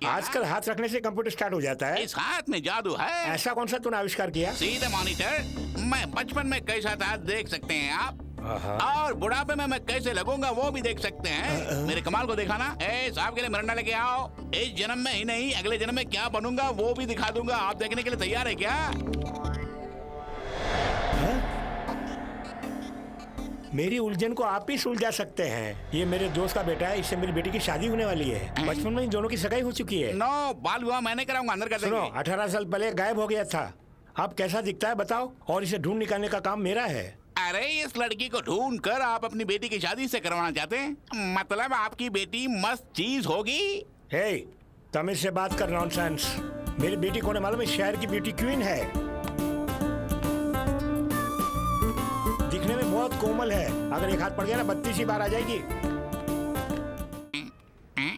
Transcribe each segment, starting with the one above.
क्या? आजकल हाथ रखने से कंप्यूटर स्टार्ट हो जाता है। इस हाथ में जादू है। ऐसा कौन सा तूने आविष्कार किया? सीधे मॉनिटर। मैं बचपन में कैसा था देख सकते हैं आप, और बुढ़ापे में मैं कैसे लगूंगा वो भी देख सकते हैं। मेरे कमाल को देखा ना। साहब के लिए मिरंडा लेके आओ। इस जन्म में ही नहीं, अगले जन्म में क्या बनूंगा वो भी दिखा दूंगा। आप देखने के लिए तैयार है क्या? मेरी उलझन को आप ही सुलझा सकते हैं। ये मेरे दोस्त का बेटा है, इससे मेरी बेटी की शादी होने वाली है। बचपन में इन दोनों की सगाई हो चुकी है। नो, बाल विवाह मैंने कराऊंगा। अंदर कर सुनो, देंगे। 18 साल पहले गायब हो गया था। अब कैसा दिखता है बताओ, और इसे ढूंढ निकालने का काम मेरा है। अरे इस लड़की को ढूंढ कर आप अपनी बेटी की शादी से करवाना चाहते हैं? मतलब आपकी बेटी मस्त चीज होगी। हे, तमीज से बात कर। नॉनसेंस। मेरी बेटी को मालूम है, शहर की ब्यूटी क्वीन है। दिखने में बहुत कोमल है। अगर एक हाथ पड़ गया ना, 32 बार आ जाएगी।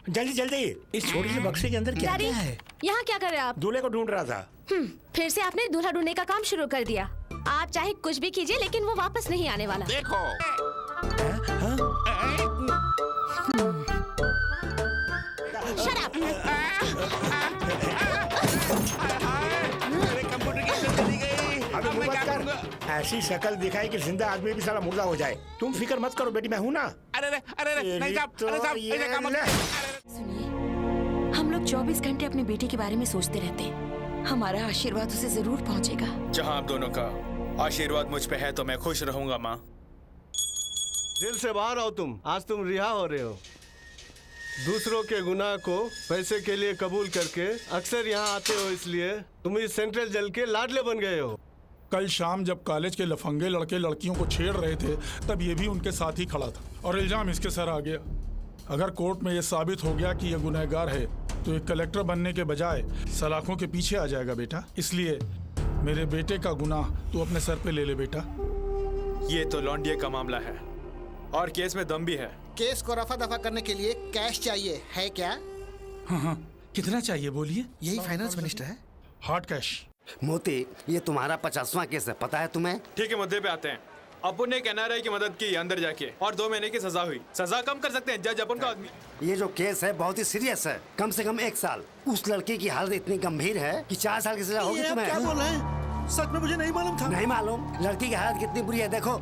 जल्दी जल्दी, इस छोटी सी बक्से के अंदर क्या डैडी, क्या है? यहाँ क्या कर रहे हैं आप? दूल्हे को ढूंढ रहा था। फिर से आपने दूल्हा ढूंढने का काम शुरू कर दिया। आप चाहे कुछ भी कीजिए, लेकिन वो वापस नहीं आने वाला। देखो। Shut up! मेरे कंप्यूटर की इज्जत चली गई। अबे अब मैं मुँह क्या बंद करूंगा? कर। ऐसी शक्ल दिखाई कि जिंदा आदमी भी साला मुर्दा हो जाए। तुम फिक्र मत करो बेटी, मैं हूँ ना। अरे नहीं साहब, तो अरे साहब, ये ऐसा काम मत ले। करो। सुनिए, हम लोग 24 घंटे अपनी बेटी के बारे में सोचते रहते हैं। हमारा आशीर्वाद उसे जरूर पहुंचेगा। जहाँ आप दोनों का आशीर्वाद मुझ पे है तो मैं खुश रहूंगा माँ। जेल से बाहर आओ तुम। आज तुम रिहा हो रहे हो। दूसरों के गुनाह को पैसे के लिए कबूल करके अक्सर यहाँ आते हो, इसलिए तुम इस सेंट्रल जेल के लाडले बन गए हो। कल शाम जब कॉलेज के लफंगे लड़के लड़कियों को छेड़ रहे थे, तब ये भी उनके साथ ही खड़ा था और इल्जाम इसके सर आ गया। अगर कोर्ट में ये साबित हो गया कि ये गुनहगार है, तो एक कलेक्टर बनने के बजाय सलाखों के पीछे आ जाएगा बेटा। इसलिए मेरे बेटे का गुनाह तू अपने सर पे ले ले बेटा। ये तो लौंडिये का मामला है और केस में दम भी है। केस को रफा दफा करने के लिए कैश चाहिए है क्या? हाँ, कितना चाहिए बोलिए? यही फाइनेंस मिनिस्टर है। Hard cash. मोती, ये तुम्हारा 50वां केस है, पता है तुम्हें? ठीक है, मुद्दे पे आते हैं। अपन ने NRI की मदद की अंदर जाके और 2 महीने की सजा हुई। सजा कम कर सकते हैं जज अपन का आदमी। ये जो केस है बहुत ही सीरियस है, कम से कम 1 साल। उस लड़की की हालत इतनी गंभीर है कि 4 साल की सजा होगी तुम्हें। क्या बोल रहे हैं? सच में मुझे नहीं मालूम था। नहीं मालूम? लड़की की हालत कितनी बुरी है देखो।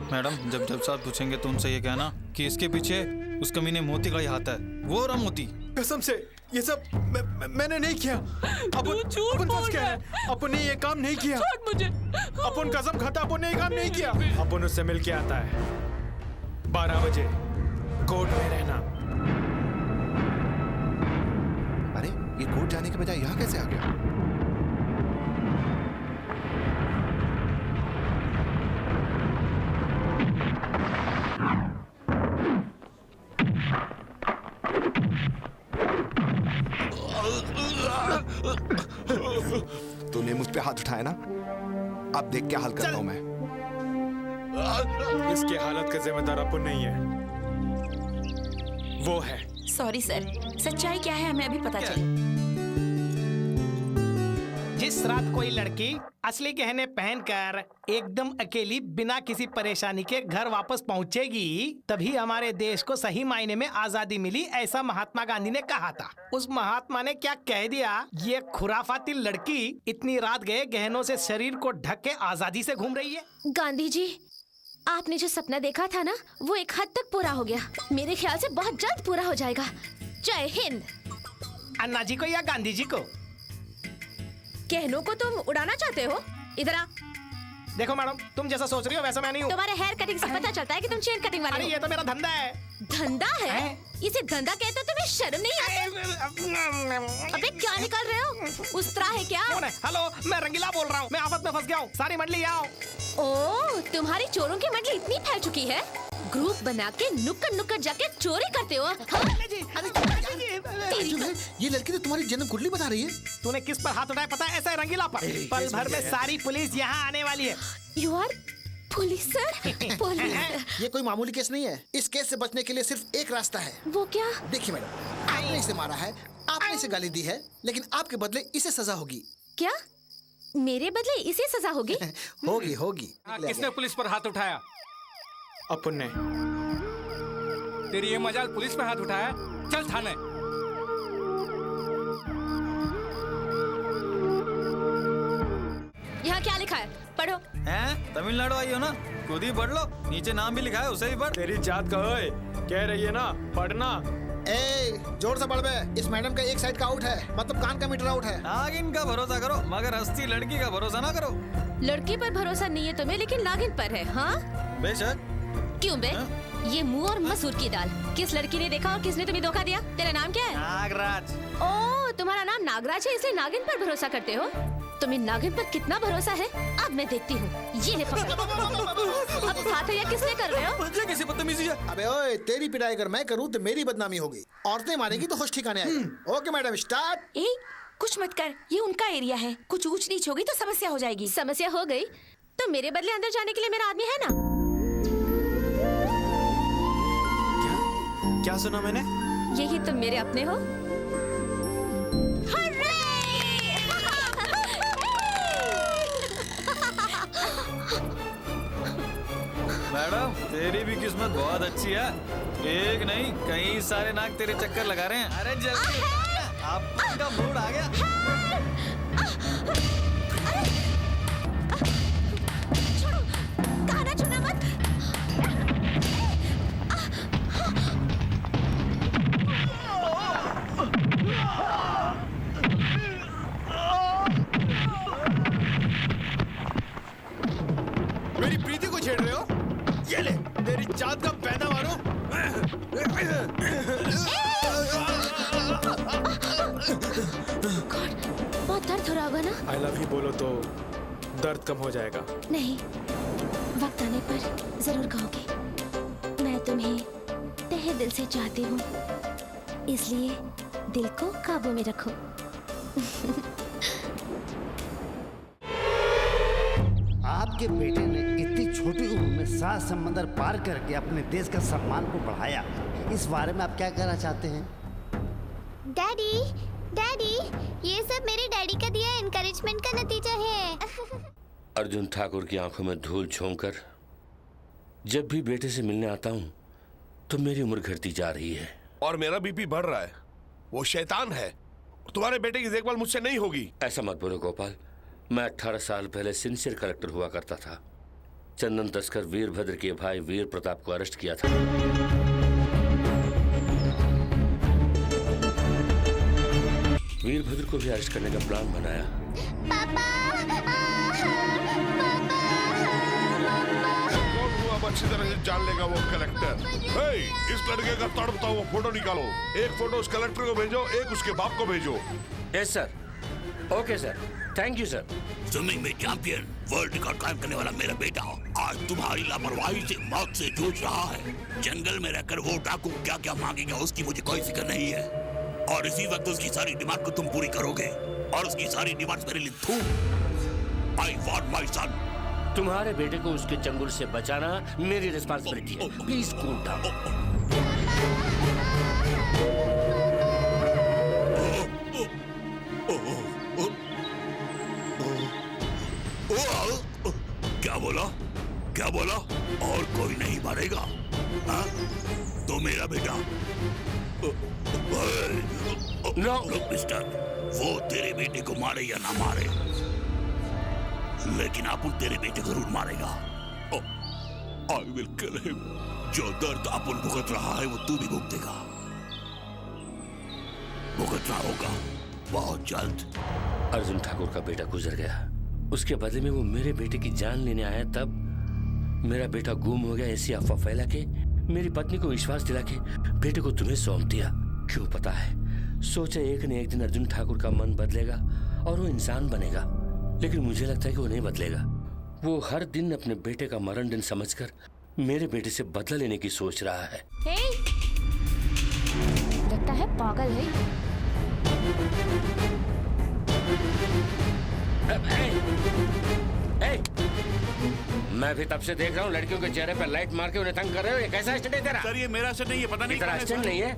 मैडम, जब जज साहब पूछेंगे तो उनसे ये कहना कि इसके पीछे उस कमीने मोती का ही हाथ है। वो रहा मोती। कसम से ये सब मैंने नहीं किया। अपन फंस गए हैं। अपन ने ये काम नहीं किया। मुझे अपन कसम खाता, अपन ने ये काम नहीं किया। अपन उससे मिल के आता है 12 बजे कोर्ट में रहना। अरे ये कोर्ट जाने के बजाय यहाँ कैसे आ गया? तूने मुझ पे हाथ उठाया ना, अब देख क्या हाल कर रहा हूं मैं। इसकी हालत का जिम्मेदार अपन नहीं है, वो है। सॉरी सर, सच्चाई क्या है हमें अभी पता चले। जिस रात कोई लड़की असली गहने पहनकर एकदम अकेली बिना किसी परेशानी के घर वापस पहुंचेगी, तभी हमारे देश को सही मायने में आजादी मिली, ऐसा महात्मा गांधी ने कहा था। उस महात्मा ने क्या कह दिया? ये खुराफाती लड़की इतनी रात गए गहनों से शरीर को ढक के आजादी से घूम रही है। गांधी जी, आपने जो सपना देखा था ना, वो एक हद तक पूरा हो गया। मेरे ख्याल से बहुत जल्द पूरा हो जाएगा। जय हिंद। अन्ना जी को या गांधी जी को? गहनों को तुम उड़ाना चाहते हो? इधर आ। देखो मैडम, तुम जैसा सोच रही हो वैसा मैं नहीं हूँ। तुम्हारे हेयर कटिंग से पता चलता है कि तुम चेन कटिंग वाले अरे हो। ये तो मेरा धंधा है। धंधा है? इसे धंधा कहते हो? तुम्हें शर्म नहीं आती? अबे क्या निकाल रहे हो? उस्तरा है क्या? कौन है? हेलो, मैं रंगीला बोल रहा हूँ। मैं आफत में फंस गया हूँ। सारी मंडली आओ। ओह, तुम्हारी चोरों की मंडली इतनी फैल चुकी है, ग्रुप बना के नुक्कड़ नुक्कड़ जाके चोरी करते हो? ये लड़की तो तुम्हारी जन्म कुंडली बता रही है। तूने किस पर हाथ उठाया पता है? ऐसा है रंगीला पर। पल भर में सारी पुलिस यहाँ आने वाली है। You are police sir? Police? ये कोई मामूली केस नहीं है। इस केस से बचने के लिए सिर्फ एक रास्ता है। वो क्या? देखिए मैडम, आपने इसे मारा है, आपने इसे गाली दी है, लेकिन आपके बदले इसे सजा होगी। क्या? मेरे बदले इसे सजा होगी? होगी होगी। किसने पुलिस पर हाथ उठाया? अपन ने। तेरी ये मजाल पुलिस पे हाथ उठाया? चल थाने। यहाँ क्या लिखा है? पढ़ो। हैं? तमिलनाडु आई हो ना, खुद ही पढ़ लो, नीचे नाम भी लिखा है, उसे भी पढ़। तेरी जात का ओए, कह रही है ना पढ़ना। ए, जोर से पढ़ बे। इस मैडम का एक साइड का आउट है, मतलब कान का मीटर आउट है। नागिन का भरोसा करो, मगर हस्ती लड़की का भरोसा ना करो। लड़की पर भरोसा नहीं है तुम्हें, लेकिन नागिन पर है। हाँ बेशक। क्यों बे? ये मुंह और मसूर की दाल। किस लड़की ने देखा और किसने तुम्हें धोखा दिया? तेरा नाम क्या है? नागराज। ओ, तुम्हारा नाम नागराज है, इसलिए नागिन पर भरोसा करते हो? तुम्हें नागिन पर कितना भरोसा है अब मैं देखती हूँ। ये ले पकड़। अब साथ या किसने कर रहे हो? ये कैसी बदतमीजी है? अबे ओए, तेरी पिटाई अगर मैं करूँ तो मेरी बदनामी होगी। औरतें मारेंगी तो होश ठिकाने आएगा। Okay madam, start. ए, कुछ मत कर, ये उनका एरिया है। कुछ ऊंच नीच होगी तो समस्या हो जाएगी। समस्या हो गई तो मेरे बदले अंदर जाने के लिए मेरा आदमी है ना। क्या सुना मैंने? यही तुम मेरे अपने हो। मैडम, तेरी भी किस्मत बहुत अच्छी है। एक नहीं, कई सारे नाग तेरे चक्कर लगा रहे हैं। अरे जल्दी, आपका मूड आ गया। छोड़ो, गाना छूना मत। मेरी प्रीति को छेड़ रहे हो? ये ले, तेरी जात का पैदा मारो। बहुत दर्द हो रहा होगा ना? आई लव यू बोलो तो दर्द कम हो जाएगा। नहीं, वक्त आने पर जरूर कहोगे। मैं तुम्हें तहे दिल से चाहती हूँ, इसलिए दिल को काबू में रखो। आपके बेटे ने इतनी छोटी उम्र में 7 समंदर पार करके अपने देश का सम्मान को बढ़ाया। इस बारे में आप क्या कहना चाहते हैं? डैडी, डैडी, ये सब मेरे डैडी का दिया एनकरेजमेंट का नतीजा है। अर्जुन ठाकुर की आंखों में धूल झोंककर जब भी बेटे से मिलने आता हूँ तो मेरी उम्र घटती जा रही है और मेरा बीपी बढ़ रहा है। वो शैतान है, तुम्हारे बेटे की देखभाल मुझसे नहीं होगी। ऐसा मत बोलो गोपाल। मैं 18 साल पहले सिंसियर कलेक्टर हुआ करता था। चंदन तस्कर वीरभद्र के भाई वीर प्रताप को अरेस्ट किया था। वीरभद्र को भी अरेस्ट करने का प्लान बनाया। कौन हुआ अब अच्छी तरह से जान लेगा वो कलेक्टर। हे, इस लड़के का तड़पता हुआ फोटो निकालो। एक फोटो उस कलेक्टर को भेजो, एक उसके बाप को भेजो। Yes sir. Okay sir, thank you sir. Swimming में चैंपियन, वर्ल्ड रिकॉर्ड कायम करने वाला मेरा बेटा आज तुम्हारी लापरवाही से मौत से जूझ रहा है। जंगल में रहकर वो डाकू क्या क्या मांगेगा उसकी मुझे कोई फिक्र नहीं है, और इसी वक्त उसकी सारी डिमांड को तुम पूरी करोगे, और उसकी सारी डिमांड मेरे लिए थूक। I want my son. तुम्हारे बेटे को उसके चंगुल से बचाना मेरी रिस्पांसिबिलिटी है। Please cool down. क्या बोला? क्या बोला? और कोई नहीं मारेगा? हाँ? तो मेरा बेटा नो मिस्टर, वो तेरे बेटे को मारे या ना मारे, लेकिन अपुन तेरे बेटे को जरूर मारेगा। I will kill him. जो दर्द अपुन भुगत रहा है वो तू भी भुगतेगा, भुगतना होगा बहुत जल्द। अर्जुन ठाकुर का बेटा गुजर गया, उसके बदले में वो मेरे बेटे की जान लेने आया। तब मेरा बेटा गुम हो गया ऐसी अफवाह फैला के मेरी पत्नी को विश्वास दिला के बेटे को तुम्हें सौंप दिया। क्यों पता है, सोचा एक न एक दिन अर्जुन ठाकुर का मन बदलेगा और वो इंसान बनेगा, लेकिन मुझे लगता है कि वो नहीं बदलेगा। वो हर दिन अपने बेटे का मरण दिन समझकर मेरे बेटे से बदला लेने की सोच रहा है। लगता है पागल है। मैं भी तब से देख रहा हूँ लड़कियों के चेहरे पर लाइट मार के उन्हें तंग कर रहे हो। ये कैसा स्टंट है तेरा? सर ये मेरा स्टंट नहीं है, पता नहीं तेरा स्टंट नहीं है।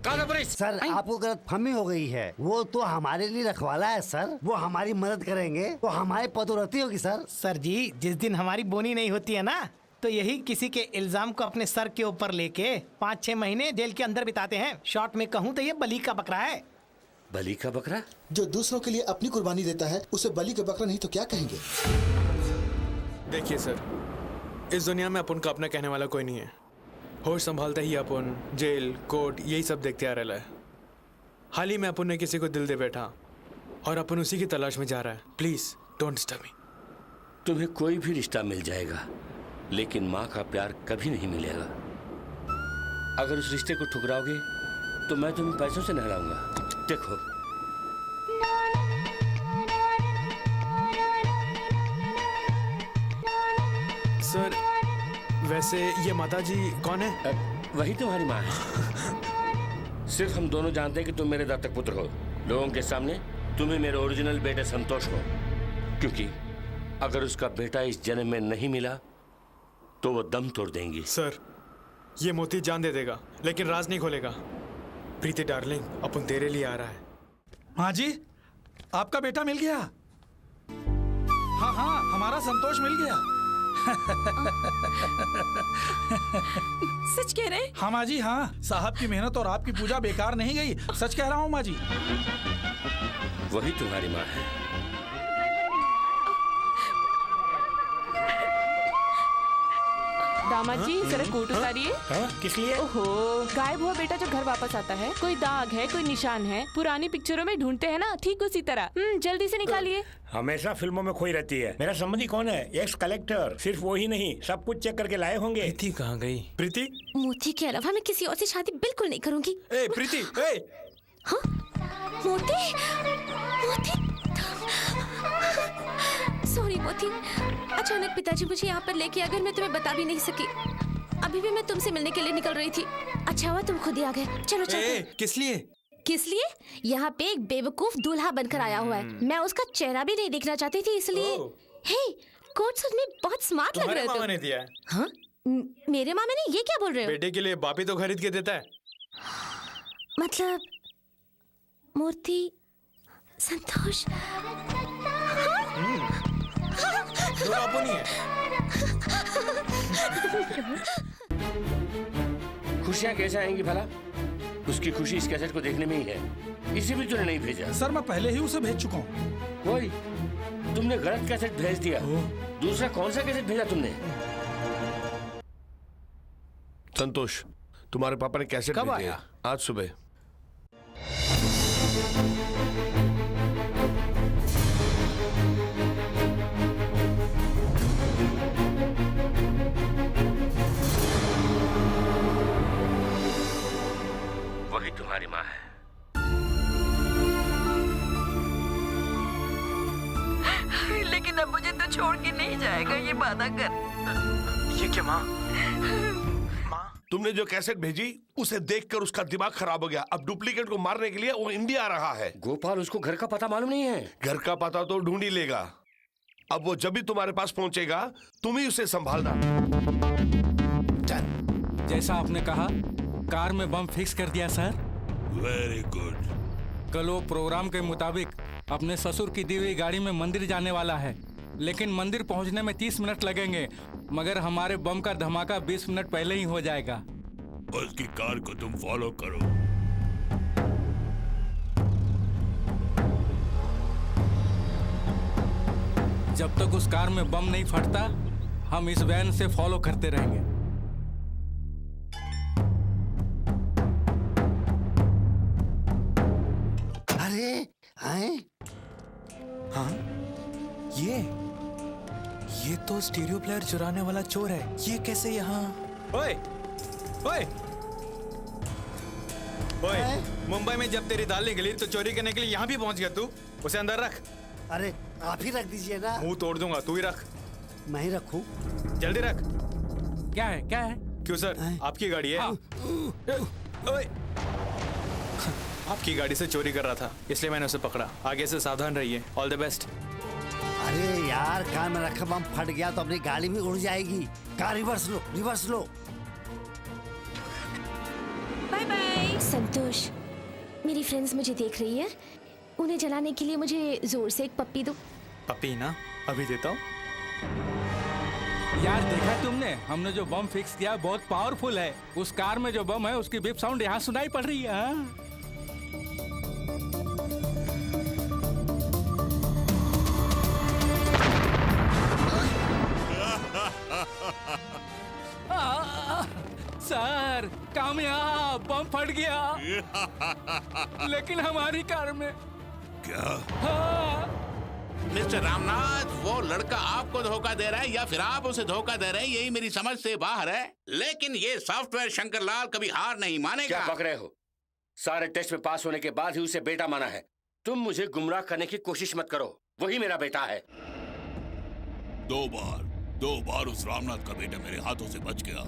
कहाँ है पुलिस? सर आपको गलतफहमी हो गई है। वो तो हमारे लिए रखवाला है सर। वो हमारी मदद करेंगे तो हमारी पदोन्नति होगी सर। सर जी, जिस दिन हमारी बोनी नहीं होती है ना, तो यही किसी के इल्जाम को अपने सर के ऊपर लेके 5-6 महीने जेल के अंदर बिताते हैं। शॉर्ट में कहूँ तो ये बलि का बकरा है। बलि का बकरा? जो दूसरों के लिए अपनी कुर्बानी देता है उसे बलि का बकरा नहीं तो क्या कहेंगे? देखिए सर, इस दुनिया में अपन का अपना कहने वाला कोई नहीं है। होश संभालते ही अपन जेल कोर्ट यही सब देखते आ रहा है। हाल ही में अपन ने किसी को दिल दे बैठा और अपन उसी की तलाश में जा रहा है। Please don't disturb me. तुम्हें कोई भी रिश्ता मिल जाएगा, लेकिन माँ का प्यार कभी नहीं मिलेगा। अगर उस रिश्ते को ठुकराओगे तो मैं तुम्हें पैसों से नहलाऊंगा। देखो, सर वैसे ये माता जी कौन है? वही तुम्हारी माँ है। सिर्फ हम दोनों जानते हैं कि तुम मेरे दत्तक पुत्र हो। लोगों के सामने तुम्हें मेरे ओरिजिनल बेटे संतोष हो, क्योंकि अगर उसका बेटा इस जन्म में नहीं मिला तो वो दम तोड़ देंगी। सर ये मोती जान दे देगा लेकिन राज नहीं खोलेगा। प्रीति डार्लिंग, अपन तेरे लिए आ रहा है। हाँ जी, आपका बेटा मिल गया। हाँ हाँ, हमारा संतोष मिल गया। सच कह रहे हैं? हाँ माँ जी, हाँ। साहब की मेहनत और आपकी पूजा बेकार नहीं गई। सच कह रहा हूँ माँ जी। वही तुम्हारी माँ है। दामाद जी, जरा कोट उतारिए। किस लिए? ओहो, गायब हुआ बेटा जो घर वापस आता है, कोई दाग है, कोई निशान है, पुरानी पिक्चरों में ढूंढते हैं ना, ठीक उसी तरह। जल्दी से निकालिए। हमेशा फिल्मों में खोई रहती है। मेरा संबंधी कौन है? X collector. सिर्फ वो ही नहीं, सब कुछ चेक करके लाए होंगे। प्रीति कहाँ गई? प्रीति? मोती के अलावा मैं किसी और से शादी बिल्कुल नहीं करूंगी। ए प्रीति, ए! हाँ? मोती? मोती? सॉरी मोती, अचानक पिताजी मुझे यहाँ पर लेके आ गए, मैं तुम्हें बता भी नहीं सकी। अभी भी मैं तुमसे मिलने के लिए निकल रही थी। अच्छा हुआ तुम खुद ही आ गए। चलो चलो। किस लिए? किस लिए? यहाँ पे एक बेवकूफ दूल्हा बनकर आया हुआ है। मैं उसका चेहरा भी नहीं देखना चाहती थी, इसलिए। हे, कोट सूट में बहुत स्मार्ट लग रहे हो तुम। मामा ने दिया है। हाँ? मेरे मामा ने? ये क्या बोल रहे हो? बेटे के लिए बाप ही तो खरीद के देता है। मतलब मूर्ति संतोष खुशियाँ कैसे आएंगी भला? उसकी खुशी इस कैसेट को देखने में ही है। इसे भी तूने नहीं भेजा। सर मैं पहले ही उसे भेज चुका हूँ। वही, तुमने गलत कैसेट भेज दिया। दूसरा कौन सा कैसेट भेजा तुमने? संतोष, तुम्हारे पापा ने कैसेट कब भेजे? आया? आज सुबह। वही तुम्हारी माँ है। लेकिन अब मुझे तो छोड़ के नहीं जाएगा, ये वादा कर। ये क्या माँ? तुमने जो कैसेट भेजी उसे देखकर उसका दिमाग खराब हो गया। अब डुप्लीकेट को मारने के लिए वो इंडिया आ रहा है। गोपाल, उसको घर का पता मालूम नहीं है। घर का पता तो ढूंढ ही लेगा। अब वो जब भी तुम्हारे पास पहुंचेगा तुम ही उसे संभालना। जैसा आपने कहा, कार में बम फिक्स कर दिया सर। Very good. कल वो प्रोग्राम के मुताबिक अपने ससुर की दी हुई गाड़ी में मंदिर जाने वाला है, लेकिन मंदिर पहुंचने में 30 मिनट लगेंगे, मगर हमारे बम का धमाका 20 मिनट पहले ही हो जाएगा। उसकी कार को तुम फॉलो करो। जब तक उस कार में बम नहीं फटता, हम इस वैन से फॉलो करते रहेंगे। अरे आए? हाँ? ये तो स्टीरियो प्लेयर चुराने वाला चोर है। ये कैसे यहाँ? ओए! ओए! ओए! मुंबई में जब तेरी दाल निकली तो चोरी करने के लिए यहाँ भी पहुँच गया तू? उसे अंदर रख। अरे आप ही रख दीजिए ना। मुंह तोड़ दूंगा, तू ही रख। मैं ही रखूं? जल्दी रख। क्या है? क्या है? क्यों सर, आपकी गाड़ी है? ओए! आपकी गाड़ी से चोरी कर रहा था, इसलिए मैंने उसे पकड़ा। आगे से सावधान रहिए। All the best. अरे यार, कार में रखा बम फट गया तो अपनी गाड़ी भी उड़ जाएगी। कार रिवर्स लो, रिवर्स लो। Bye bye. संतोष, मेरी फ्रेंड्स मुझे देख रही है। उन्हें जलाने के लिए मुझे जोर से एक पप्पी दो। पप्पी ना? अभी देता हूँ। यार देखा तुमने, हमने जो बम फिक्स किया बहुत पावरफुल है। उस कार में जो बम है उसकी बीप साउंड यहाँ सुनाई पड़ रही है। सर कामयाब, बम फट गया लेकिन हमारी कार में। क्या? मिस्टर रामनाथ, वो लड़का आपको धोखा दे रहा है या फिर आप उसे धोखा दे रहे हैं, यही मेरी समझ से बाहर है। लेकिन ये सॉफ्टवेयर शंकरलाल कभी हार नहीं मानेगा। क्या पकड़े हो? सारे टेस्ट में पास होने के बाद ही उसे बेटा माना है। तुम मुझे गुमराह करने की कोशिश मत करो, वही मेरा बेटा है। दो बार उस रामनाथ का बेटा मेरे हाथों से बच गया।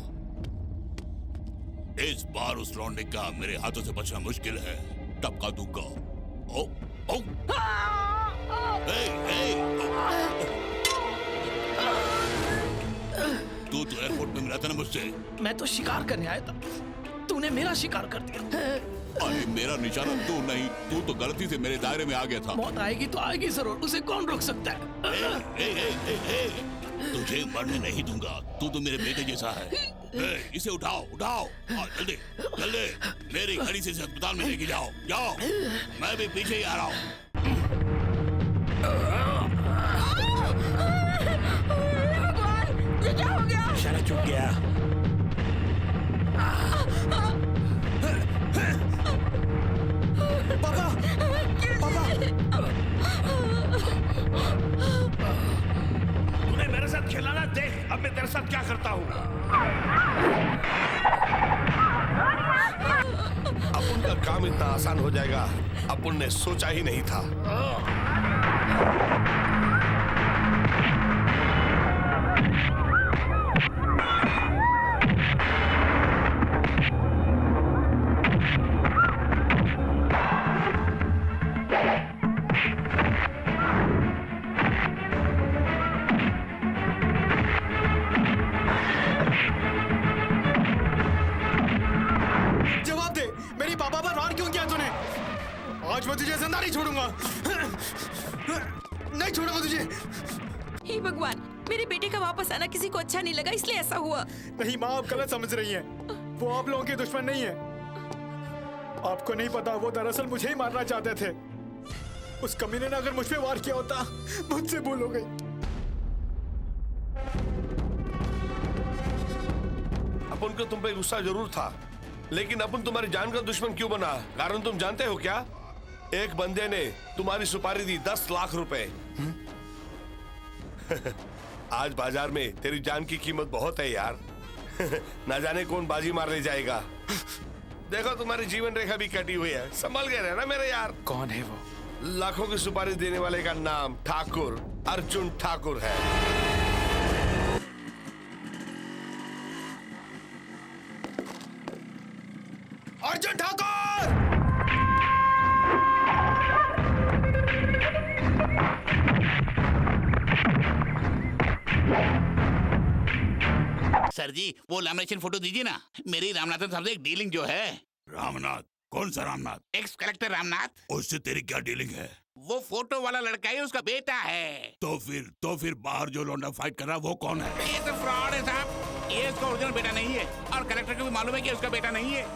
इस बार उस लौंडे का मेरे हाथों से बचना मुश्किल है। तब का दूंगा। ओ, ओ। तू तो एयरपोर्ट में मिला था ना मुझसे। मैं तो शिकार करने आया था, तूने मेरा शिकार कर दिया। अरे मेरा निशाना तू नहीं, तू तो गलती से मेरे दायरे में आ गया था। मौत आएगी तो आएगी जरूर, उसे कौन रोक सकता है? तुझे मरने नहीं दूंगा, तू तो मेरे बेटे जैसा है। इसे उठाओ जल्दी मेरी गाड़ी से अस्पताल में लेके जाओ। मैं भी पीछे ही आ रहा हूँ। ये क्या हो गया? इशारा चूक गया। पापा! तूने मेरे साथ खेला ना, देख अब मैं तेरे साथ क्या करता हूँ। अपन का काम इतना आसान हो जाएगा अपन ने सोचा ही नहीं था। जवाब दे, मेरी पापा पर वार क्यों किया तूने? आज मैं तुझे जिंदा नहीं छोड़ूंगा। नहीं छोड़ूंगा तुझे। हे भगवान, मेरे बेटे का वापस आना किसी को अच्छा नहीं लगा, इसलिए ऐसा हुआ। नहीं माँ, आप गलत समझ रही हैं। वो आप लोगों के दुश्मन नहीं है। आपको नहीं पता, वो दरअसल मुझे ही मारना चाहते थे। उस कमीने ने अगर मुझ पे वार किया होता, मुझसे भूल हो गई। अपन को तुम पे गुस्सा जरूर था, लेकिन अपन तुम्हारी जान का दुश्मन क्यों बना? कारण तुम जानते हो क्या? एक बंदे ने तुम्हारी सुपारी दी 10 लाख रुपए। आज बाजार में तेरी जान की कीमत बहुत है यार। ना जाने कौन बाजी मार ले जाएगा। देखो तुम्हारी जीवन रेखा भी कटी हुई है, संभल के रहना मेरे यार। कौन है वो? लाखों की सुपारी देने वाले का नाम ठाकुर, अर्जुन ठाकुर है। अर्जुन ठाकुर! सर जी, वो लैमिनेशन फोटो दीजिए ना। मेरी रामनाथन साहब से एक डीलिंग जो है। रामनाथ? कौन सा रामनाथ? X collector Ramnath. उससे तेरी क्या डीलिंग है? वो फोटो वाला लड़का ही उसका बेटा है। तो फिर बाहर जो लौंडा फाइट कर रहा वो कौन है? ये तो फ्रॉड है साहब। ये उसका ओरिजिनल बेटा नहीं है और कलेक्टर को भी मालूम है कि उसका बेटा नहीं है।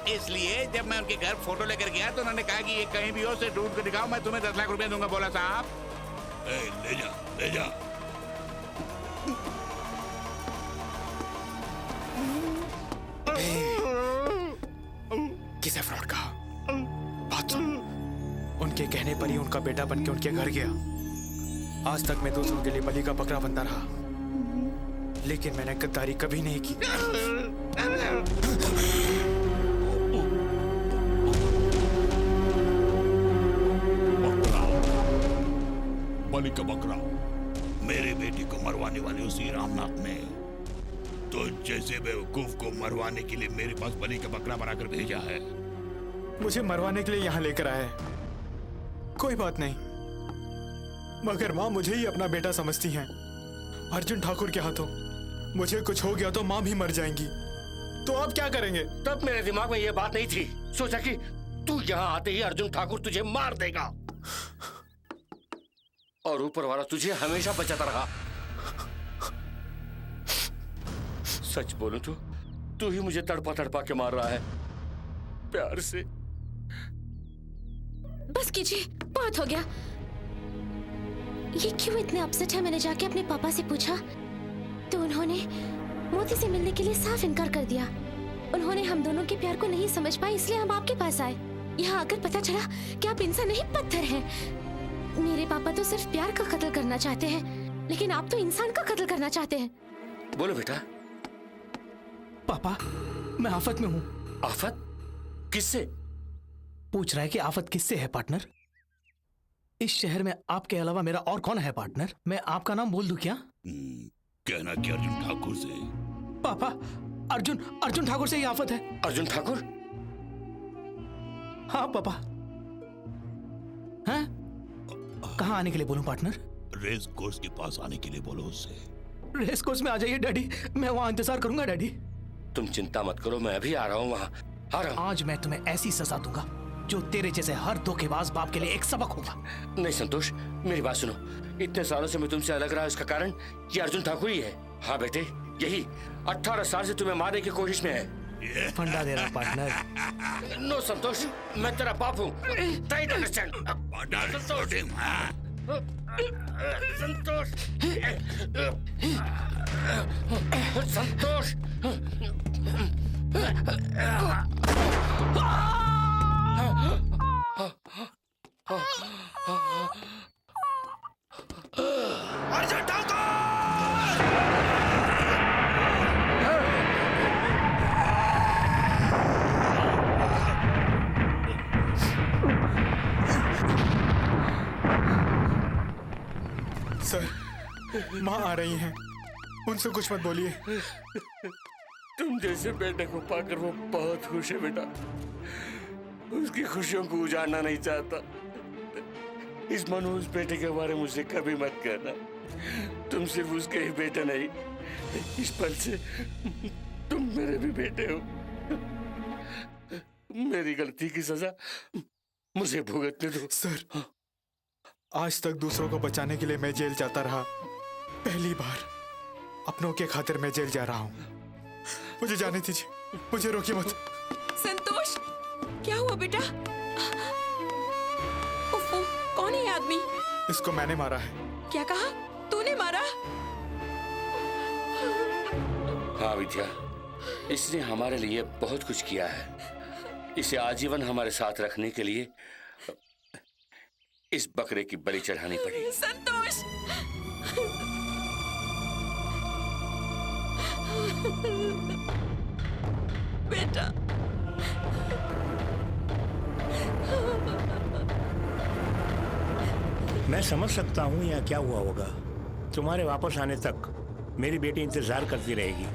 इसलिए जब मैं उनके घर फोटो लेकर गया तो उन्होंने कहा कि ये कहीं भी हो उसे ढूंढ कर दिखाओ, मैं तुम्हें 10 लाख रुपए दूंगा। बोला साहब ले जा। किसे फ्रॉड कहा? बात सुन। उनके कहने पर ही उनका बेटा बनके उनके घर गया। आज तक मैं दूसरों के लिए बलि का बकरा बनता रहा, लेकिन मैंने गद्दारी कभी नहीं की। बलि का बकरा? मेरे बेटी को मरवाने वाले उसी रामनाथ ने तो जैसे बेवकूफ को मरवाने के लिए मेरे पास बलि का बकरा बनाकर भेजा है। मुझे मरवाने के लिए यहाँ लेकर आया है। कोई बात नहीं, मगर माँ मुझे ही अपना बेटा समझती हैं। अर्जुन ठाकुर के हाथों मुझे कुछ हो गया तो माँ भी मर जाएंगी। तो आप क्या करेंगे? तब मेरे दिमाग में ये बात नहीं थी। सोचा कि तू यहाँ आते ही अर्जुन ठाकुर तुझे मार देगा और ऊपर वाला तुझे हमेशा बचाता रहा। सच बोलूं तो तू ही मुझे तड़पा तड़पा के मार रहा है, प्यार से। बस कीजिए, बहुत हो गया। ये क्यों इतने अपसेट है? मैंने जाके अपने पापा से पूछा तो उन्होंने मोती से मिलने के लिए साफ इनकार कर दिया। उन्होंने हम दोनों के प्यार को नहीं समझ पाए, इसलिए हम आपके पास आए। यहाँ आकर पता चला कि आप इंसान नहीं पत्थर हैं। मेरे पापा तो सिर्फ प्यार का कत्ल करना चाहते हैं, लेकिन आप तो इंसान का कत्ल करना चाहते हैं। बोलो बेटा। पापा, मैं आफत में हूँ। आफत? किससे? पूछ रहा है कि आफत किससे है पार्टनर। इस शहर में आपके अलावा मेरा और कौन है पार्टनर? मैं आपका नाम बोल दूं क्या? कहना कि अर्जुन ठाकुर से। पापा, अर्जुन ठाकुर से ही आफत है। अर्जुन ठाकुर? हाँ पापा। हैं? कहाँ आने के लिए बोलूं पार्टनर? रेस कोर्स के पास आने के लिए बोलो उससे। रेस कोर्स में आ जाइए डैडी, मैं वहाँ इंतजार करूंगा डैडी। तुम चिंता मत करो, मैं अभी आ रहा हूँ वहाँ, आ रहा हूँ। आज मैं तुम्हें ऐसी सजा दूंगा जो तेरे जैसे हर धोखेबाज बाप के लिए एक सबक होगा। नहीं संतोष, मेरी बात सुनो। इतने सालों से मैं तुमसे अलग रहा, इसका कारण ये अर्जुन ठाकुर ही है। हाँ बेटे, यही 18 साल से तुम्हें मारने की कोशिश में है। फंडा दे रहा पार्टनर। नो संतोष, मैं तेरा बाप हूँ। Try to understand. Santosh, Santosh, Arjun Thakur! Sir, माँ आ रही हैं, उनसे कुछ मत बोलिए। तुम जैसे बेटे को पाकर वो बहुत खुश है बेटा। उसकी खुशियों को उजाड़ना नहीं चाहता। इस मनोज बेटे के बारे में मुझसे कभी मत कहना। तुम सिर्फ उसके ही बेटे नहीं, इस पल से तुम मेरे भी बेटे हो। मेरी गलती की सजा मुझे भुगतने दो। सर, आज तक दूसरों को बचाने के लिए मैं जेल जाता रहा। पहली बार अपनों के खातिर मैं जेल जा रहा हूँ। मुझे जाने दीजिए, मुझे रोकिए मत। संतोष, क्या हुआ बेटा? उफ़, कौन है ये आदमी? इसको मैंने मारा है। क्या कहा? तूने मारा? हाँ विद्या, इसने हमारे लिए बहुत कुछ किया है। इसे आजीवन हमारे साथ रखने के लिए इस बकरे की बलि चढ़ानी पड़ी। संतोष! बेटा, मैं समझ सकता हूँ यहाँ क्या हुआ होगा। तुम्हारे वापस आने तक मेरी बेटी इंतजार करती रहेगी।